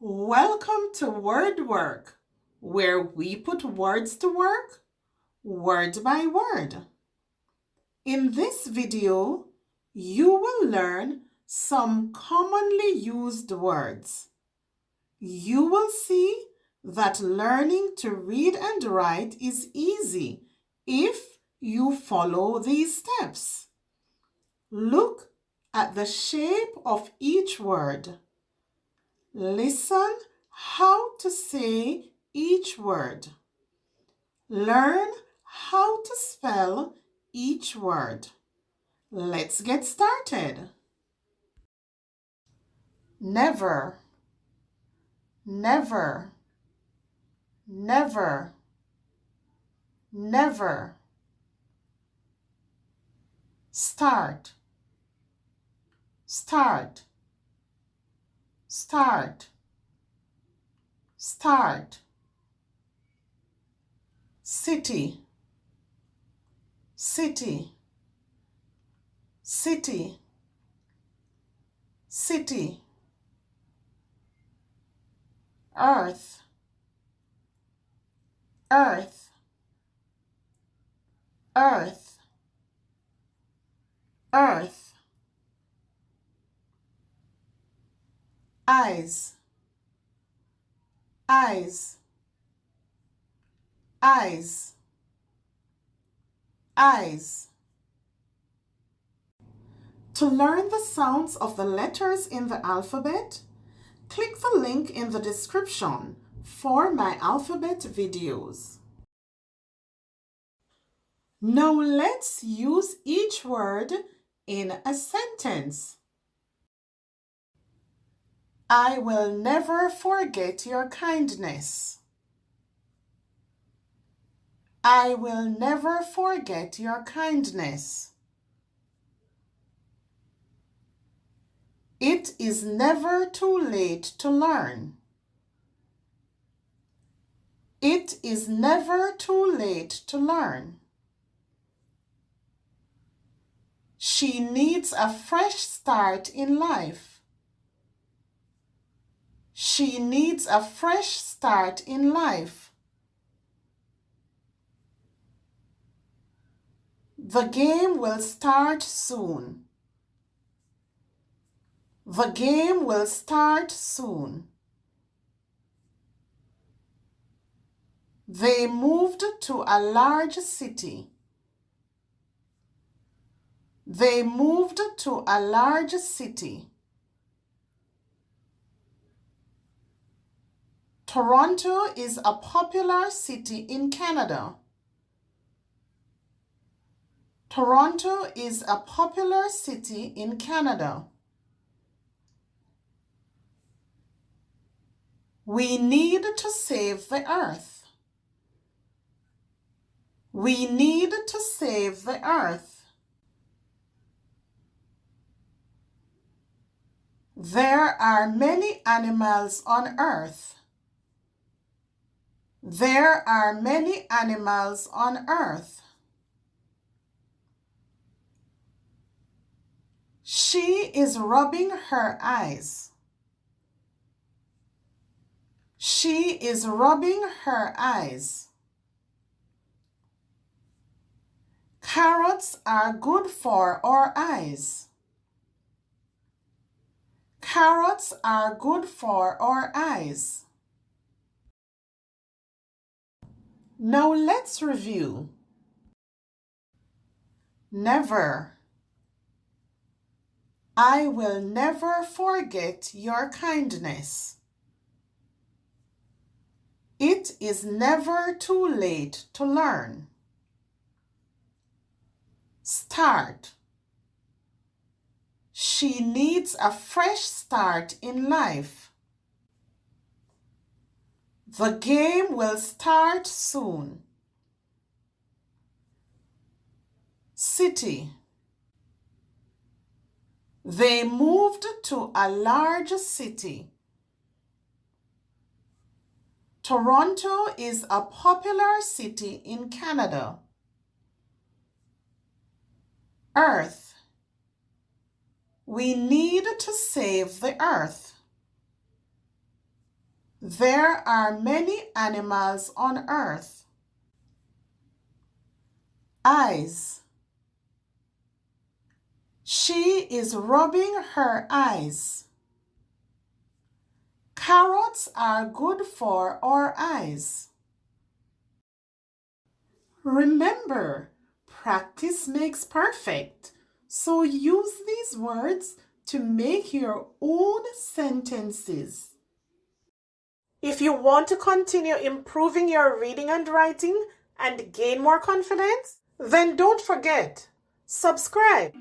Welcome to WordWork, where we put words to work, word by word. In this video, you will learn some commonly used words. You will see that learning to read and write is easy if you follow these steps. Look at the shape of each word. Listen how to say each word. Learn how to spell each word. Let's get started. Never, never, never, never. Start, start, start, start. City, city, city, city. Earth, earth, earth, earth. Eyes, eyes, eyes, eyes. To learn the sounds of the letters in the alphabet, click the link in the description for my alphabet videos. Now let's use each word in a sentence. I will never forget your kindness. I will never forget your kindness. It is never too late to learn. It is never too late to learn. She needs a fresh start in life. She needs a fresh start in life. The game will start soon. The game will start soon. They moved to a large city. They moved to a large city. Toronto is a popular city in Canada. Toronto is a popular city in Canada. We need to save the earth. We need to save the earth. There are many animals on earth. There are many animals on earth. She is rubbing her eyes. She is rubbing her eyes. Carrots are good for our eyes. Carrots are good for our eyes. Now let's review. Never. I will never forget your kindness. It is never too late to learn. Start. She needs a fresh start in life. The game will start soon. City. They moved to a large city. Toronto is a popular city in Canada. Earth. We need to save the earth. There are many animals on earth. Eyes. She is rubbing her eyes. Carrots are good for our eyes. Remember, practice makes perfect. So use these words to make your own sentences. If you want to continue improving your reading and writing and gain more confidence, then don't forget, subscribe.